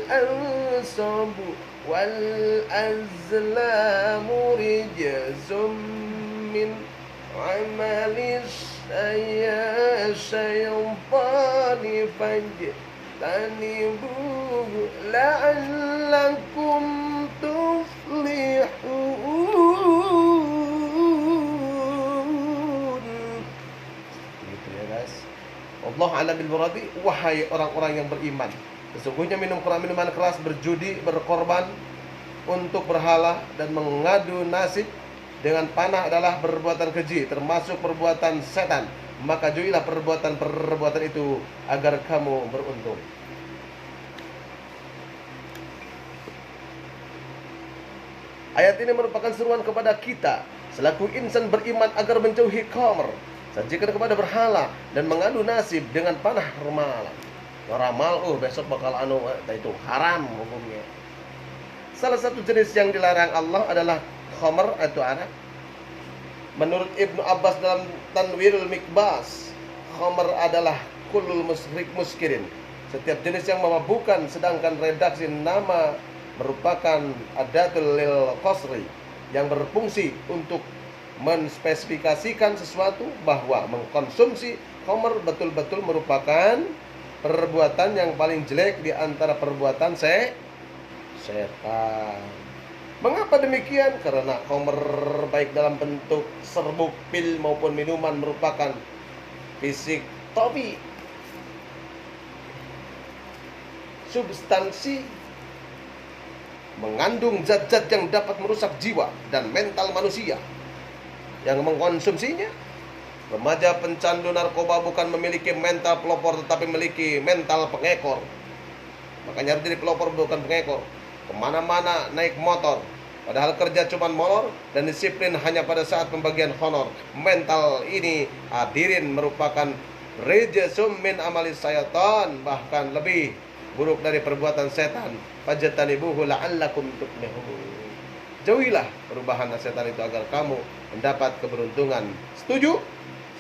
ansabu wal azlamu rijzum min amalis syaitani fajtanibuhu la'allakum tuflihun. Gitu ya guys. Allah a'lam bil muradi. Wahai orang-orang yang beriman, sesungguhnya minuman keras, berjudi, berkorban untuk berhala, dan mengadu nasib dengan panah adalah perbuatan keji, termasuk perbuatan setan. Maka jauhilah perbuatan itu agar kamu beruntung. Ayat ini merupakan seruan kepada kita selaku insan beriman agar menjauhi khamr, sajikan kepada berhala, dan mengadu nasib dengan panah ramalan. Ramal, besok bakal itu haram hukumnya. Salah satu jenis yang dilarang Allah adalah khamr atau arak. Menurut Ibnu Abbas dalam Tanwirul Mikbas, khamr adalah kullul muskirin, setiap jenis yang memabukkan. Sedangkan redaksi nama merupakan adatul lil qasri, yang berfungsi untuk menspesifikasikan sesuatu bahwa mengkonsumsi khamr betul-betul merupakan perbuatan yang paling jelek di antara perbuatan setan. Mengapa demikian? Karena khamr baik dalam bentuk serbuk, pil maupun minuman merupakan fisik topi, substansi mengandung zat-zat yang dapat merusak jiwa dan mental manusia yang mengkonsumsinya. Remaja pencandu narkoba bukan memiliki mental pelopor, tetapi memiliki mental pengekor. Makanya harus jadi pelopor, bukan pengekor. Kemana-mana naik motor, padahal kerja cuma molor, dan disiplin hanya pada saat pembagian honor. Mental ini hadirin merupakan rejesum min amali syaitan, bahkan lebih buruk dari perbuatan setan. Fajtanibuhu la'allakum tuflihun. Jauhilah perubahan setan itu agar kamu mendapat keberuntungan. Setuju?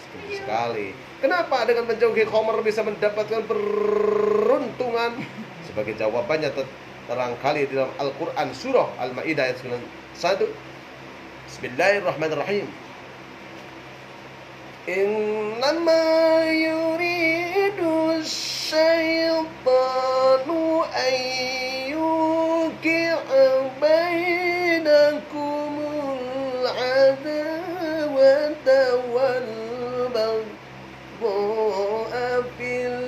Setuju sekali. Kenapa dengan menjauhi khamr bisa mendapatkan peruntungan? Sebagai jawabannya terang kali di dalam Al-Quran surah Al-Ma'idah ayat 91. Bismillahirrahmanirrahim. Innama yuridu syaitanu ayyuki'a bainakumul adawata wal baghdha'a fil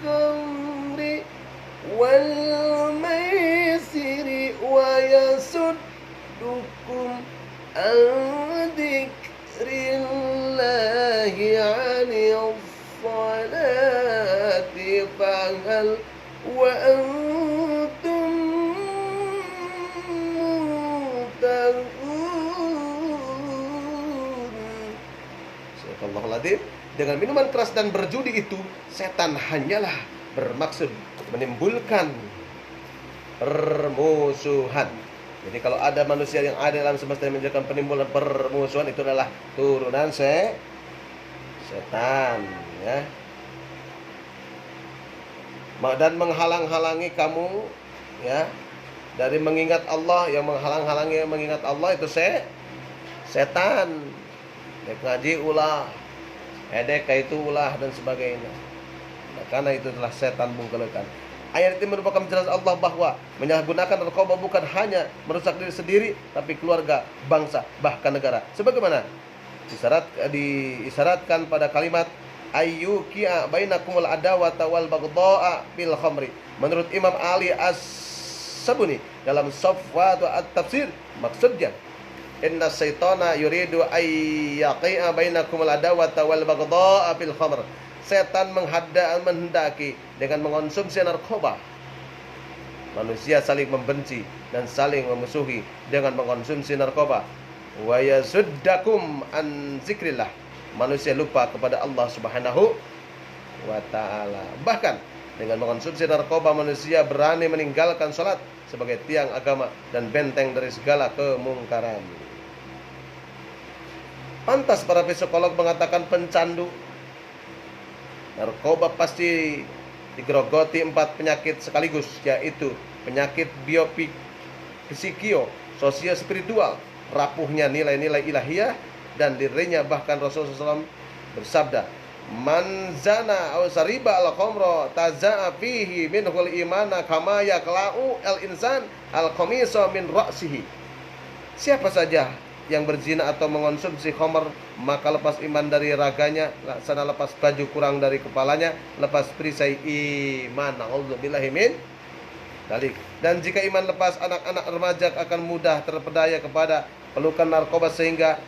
khamri wal maisiri wa yasuddukum an dzikrillahi 'anil salati fahal wa antum muntahun. Subhanallah. Dengan minuman keras dan berjudi itu, setan hanyalah bermaksud menimbulkan permusuhan. Jadi kalau ada manusia yang ada dalam semesta yang menjadikan penimbulan permusuhan, itu adalah turunan setan, ya. Dan menghalang-halangi kamu, ya, dari mengingat Allah. Yang menghalang-halangi mengingat Allah itu setan. Dek ngaji ulah, edek itu ulah dan sebagainya. Nah, karena itu adalah setan bungkelekan. Ayat ini merupakan penjelasan Allah bahwa menyalahgunakan narkoba bukan hanya merusak diri sendiri, tapi keluarga, bangsa, bahkan negara. Sebagaimana diisyaratkan pada kalimat ayyuki'a bainakumul adawata wal baghdha'a bil khamri. Menurut Imam Ali As-Sabuni dalam Safwatu At-Tafsir, maksudnya inna syaitana yuridu ayyaqi'a bainakumul adawata wal baghdha'a bil khamr. Setan menghendaki dengan mengonsumsi narkoba manusia saling membenci dan saling memusuhi dengan mengonsumsi narkoba. Wa yasuddakum an zikrillah. Manusia lupa kepada Allah Subhanahu wa ta'ala. Bahkan dengan mengonsumsi narkoba manusia berani meninggalkan salat sebagai tiang agama dan benteng dari segala kemungkaran. Pantas para psikolog mengatakan pencandu narkoba pasti digerogoti 4 penyakit sekaligus, yaitu penyakit biopik, psikio, sosial, spiritual, rapuhnya nilai-nilai ilahiyah dan dirinya. Bahkan Rasulullah SAW bersabda, man zana aw sariba al khamra taza'a fihi minhul imana kama yaqla'u al insan al qamisa min ra'sihi. Siapa saja yang berzina atau mengonsumsi khamr, maka lepas iman dari raganya, laksana lepas baju kurang dari kepalanya, lepas perisai iman. Na'udzubillahi min dzalik. Dan jika iman lepas, anak-anak remaja akan mudah terpedaya kepada pelukan narkoba, sehingga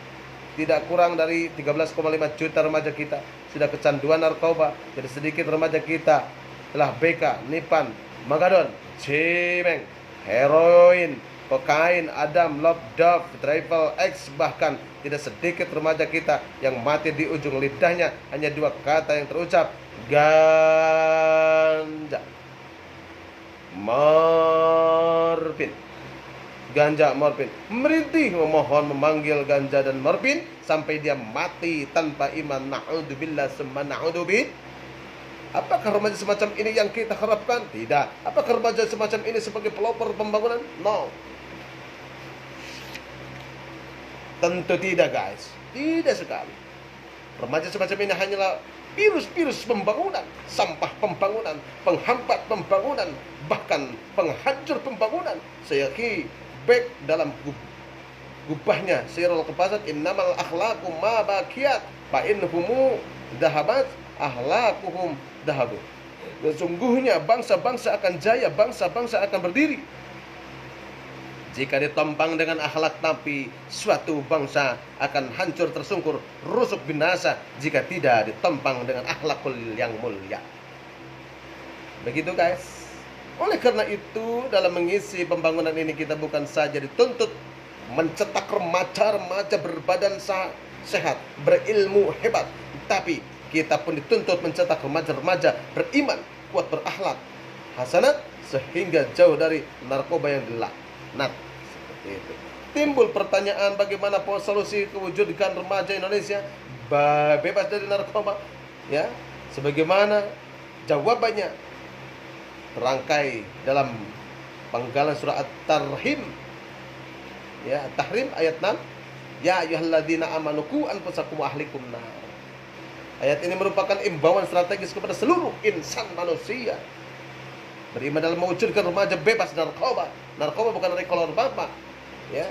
tidak kurang dari 13,5 juta remaja kita sudah kecanduan narkoba. Tidak sedikit remaja kita telah BK, Nipan, Magadon, Cimeng, heroin, kokain, Adam, Love, Dove, Triple X. Bahkan tidak sedikit remaja kita yang mati di ujung lidahnya hanya 2 kata yang terucap, ganja, morfin. Ganja, morfin. Merintih memohon memanggil ganja dan morfin sampai dia mati tanpa iman. Na'udzubillah summa na'udzubillah. Apakah remaja semacam ini yang kita harapkan? Tidak. Apakah remaja semacam ini sebagai pelopor pembangunan? No. Tentu tidak, guys. Tidak sekali. Remaja semacam ini hanyalah virus-virus pembangunan, sampah pembangunan, penghambat pembangunan, bahkan penghancur pembangunan. Saya yakin beg dalam gubahnya sirul kebasat, innamal akhlaqu ma baqiyat fa inhumu dahabat akhlaquhum dahabu. Sesungguhnya bangsa-bangsa akan jaya, bangsa-bangsa akan berdiri jika ditopang dengan akhlak, tapi suatu bangsa akan hancur tersungkur, rusuk binasa jika tidak ditopang dengan akhlakul yang mulia. Begitu guys. Oleh karena itu, dalam mengisi pembangunan ini kita bukan saja dituntut mencetak remaja-remaja berbadan sehat, berilmu hebat, tapi kita pun dituntut mencetak remaja-remaja beriman, kuat berakhlak hasanat, sehingga jauh dari narkoba yang dilaknat. Seperti itu. Timbul pertanyaan, bagaimana solusi kewujudkan remaja Indonesia bebas dari narkoba? Ya, sebagaimana jawabannya terangkai dalam penggalan surah At-Tahrim. Ya, Tahrim ayat 6. Ya ayyuhalladzina amanu qu anfusakum wa ahlikum nar. Ayat ini merupakan imbauan strategis kepada seluruh insan manusia beriman dalam mewujudkan remaja bebas narkoba. Narkoba bukan dari kolor bapak. Ya,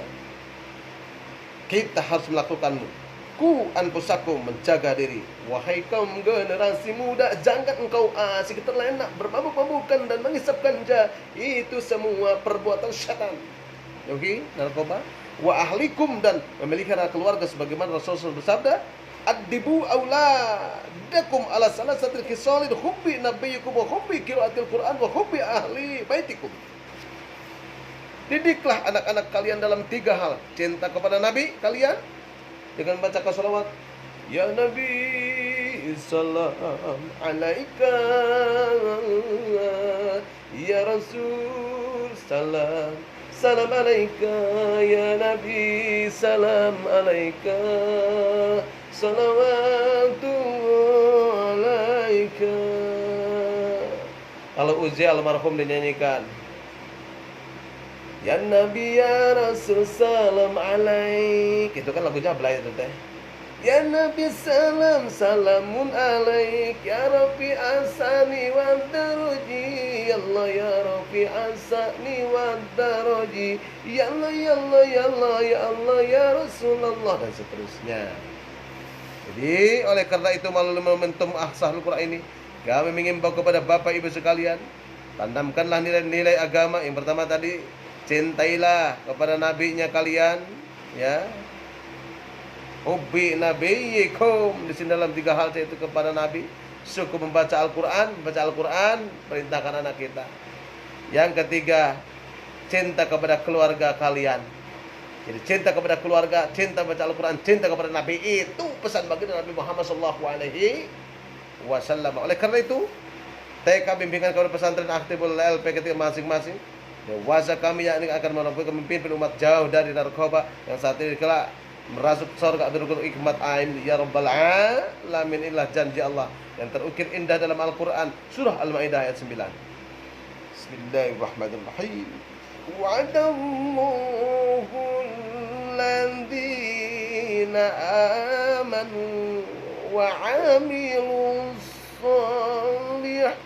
kita harus melakukan ku anfusakum, menjaga diri. Wahai kaum generasi muda, jangan engkau asik terlena bermabuk-mabukan dan menghisap ganja. Itu semua perbuatan syaitan. Oke, narkoba. Wa ahlikum, dan memelihara keluarga sebagaimana Rasulullah bersabda, adibu auladakum ala salasatil khisalin hubbi nabiyyikum wa hubbi qiraatil Qur'an wa hubbi ahli baitikum. Didiklah anak-anak kalian dalam 3 hal: cinta kepada Nabi kalian dengan baca sholawat, ya Nabi salam alaika, ya Rasul salam salam alaika, ya Nabi salam alaika, salawatu alaika. Kalau Uzi almarhum dinyanyikan, ya Nabi ya Rasul salam alaik. Itu kan lagunya Belai itu teh. Ya Nabi salam salamun alaik, ya Rabbi asani wa daroji, ya Allah ya Rabbi asani wa daroji, ya Allah ya Allah ya Allah ya Allah ya Rasulullah, dan seterusnya. Jadi oleh karena itu, melalui momentum Ahsanul Quran ini, kami mengimbau kepada Bapak Ibu sekalian, tanamkanlah nilai-nilai agama. Yang pertama tadi, cintailah kepada nabinya kalian, ya. Hubbi nabiyyikum, di sini dalam 3 hal, yaitu kepada nabi. Suku membaca Al-Qur'an, perintahkan anak kita. Yang ketiga, cinta kepada keluarga kalian. Jadi cinta kepada keluarga, cinta baca Al-Qur'an, cinta kepada nabi, itu pesan bagi Nabi Muhammad sallallahu alaihi wasallam. Oleh karena itu, TK bimbingan kepada pesantren aktiful LP ketika masing-masing dewasa kami yakni akan menempuh memimpin umat jauh dari narkoba yang saat ini kelak merasuk surga berukir hikmat ain ya rabbal alamin. Inilah janji Allah yang terukir indah dalam Al-Quran, surah Al-Ma'idah ayat 9. Bismillahirrahmanirrahim. Wa'adallahu alladhina amanu wa 'amilus solihati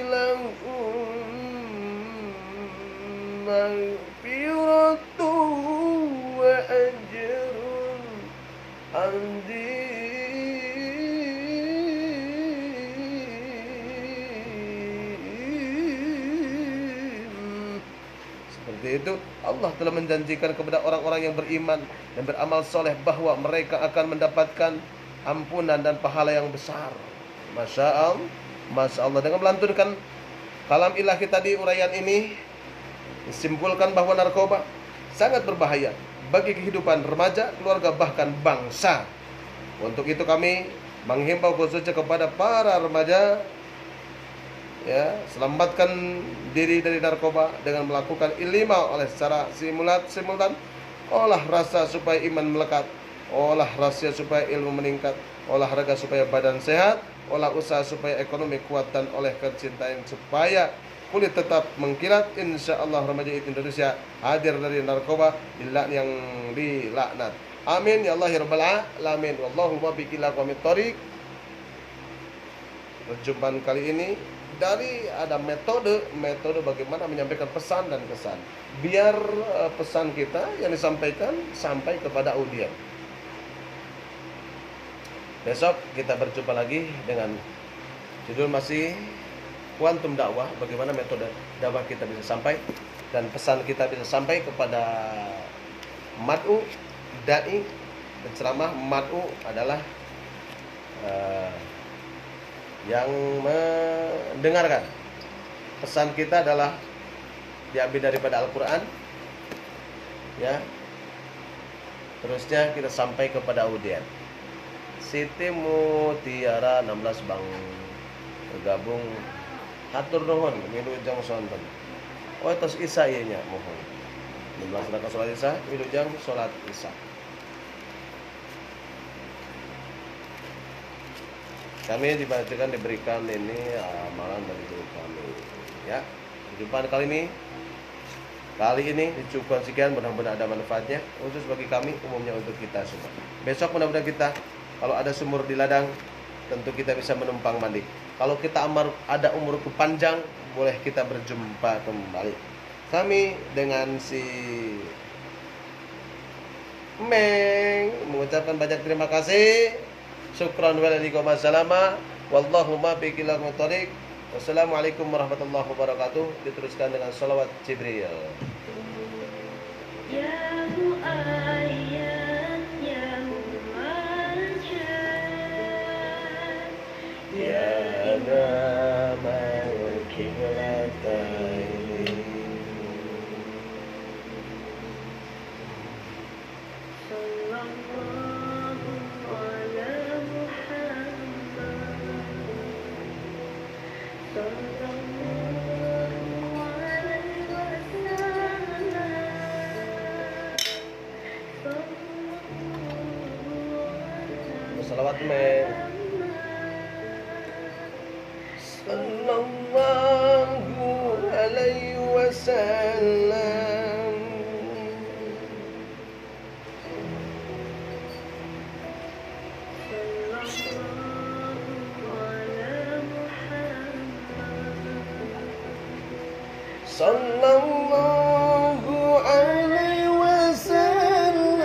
lahum maghfiratu wa ajrun 'azim. Seperti itu, Allah telah menjanjikan kepada orang-orang yang beriman dan beramal soleh bahwa mereka akan mendapatkan ampunan dan pahala yang besar. Masya Allah. Dengan melantunkan kalam ilahi tadi, uraian ini disimpulkan bahwa narkoba sangat berbahaya bagi kehidupan remaja, keluarga, bahkan bangsa. Untuk itu kami menghimbau khususnya kepada para remaja, ya, selamatkan diri dari narkoba dengan melakukan ilma oleh secara simultan. Olah rasa supaya iman melekat, olah rahasia supaya ilmu meningkat, olahraga supaya badan sehat, olah usaha supaya ekonomi kuat, dan oleh kecintaan supaya kulit tetap mengkilat. Insya Allah remaja Indonesia hadir dari narkoba yang dilaknat. Amin ya Allah ya rabbal alamin. Wallahu muwaffiq ila aqwamit thoriq. perjumpaan kali ini dari ada metode bagaimana menyampaikan pesan dan kesan. Biar pesan kita yang disampaikan sampai kepada audiens. Besok kita berjumpa lagi dengan judul masih kuantum dakwah, bagaimana metode dakwah kita bisa sampai dan pesan kita bisa sampai kepada mad'u, dai, penceramah. Mad'u adalah yang mendengarkan. Pesan kita adalah diambil daripada Al-Quran, ya. Terusnya kita sampai kepada audiens. Siti Mutiara 16 Bang bergabung. Hatur nuhun wilujeng sonten. Oh tos Isya ieu nya mohon. Melaksanakan salat Isya, wilujeng salat Isya. Kami diberikan ini amalan dari guru kami, ya. Perjumpaan kali ini dicukupkan sekian, mudah-mudahan ada manfaatnya khusus bagi kami, umumnya untuk kita semua. Besok mudah-mudahan kita kalau ada sumur di ladang, tentu kita bisa menumpang mandi. Kalau kita ada umur panjang, boleh kita berjumpa kembali. Kami dengan si Meng mengucapkan banyak terima kasih. Syukran walaikum wassalam. Wallahumma biqilal mutariq. Wassalamualaikum warahmatullahi wabarakatuh. Diteruskan dengan salawat Jibril. Ya mu'ayyad, ya mu'ajjad, ya namal kiblataini. Salawat men. Sallallahu alaihi wasallam. Sallallahu alaihi wasallam.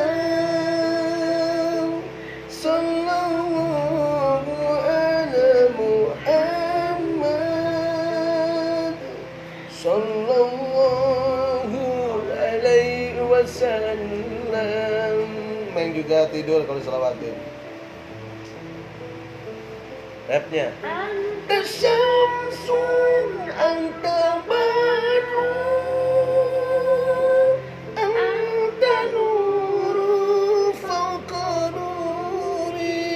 Sallallahu ala Muhammad. Sallallahu alaihi wasallam. Main juga tidur kalau selawatin. Rapnya. Anta syamsun, anta badru, anta nuru fawqa nuri.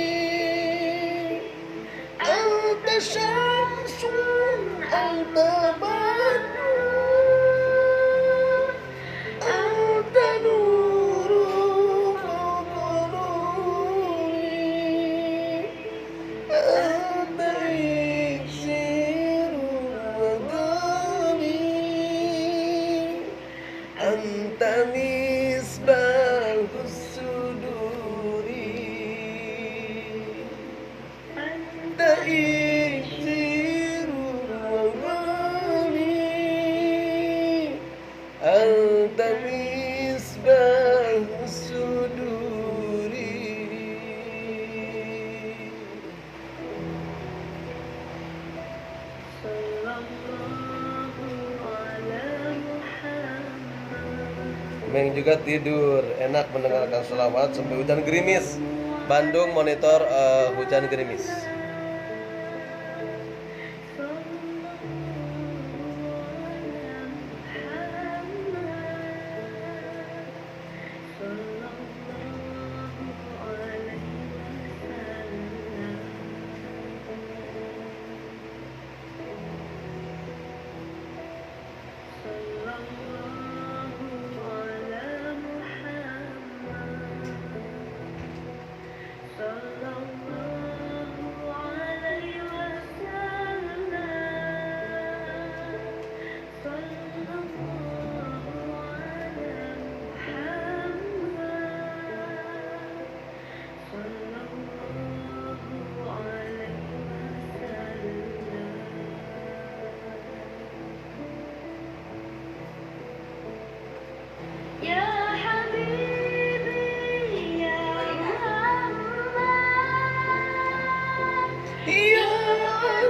Anta syamsun, anta badru, anta nuru fawqa nuri. Anta misbahus suduri, anta ikhtiru wali, anta misbahus suduri. Meng juga tidur, enak mendengarkan selawat sampai hujan gerimis. Bandung monitor hujan gerimis.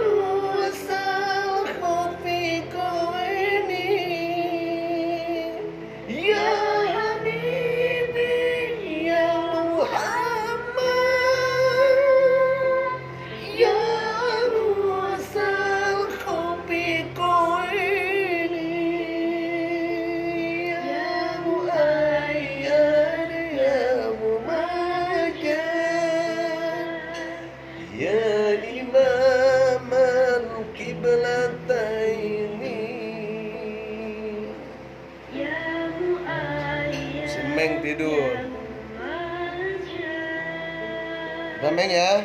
rusal kopi koini ya habibi ya Muhammad ya rusal kopi koini ya muayyad ya mumajjad ya imam al-qiblataini Semeng tidur Semeng ya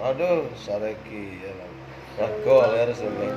Aduh, sareki ya. Wakol ya Semeng.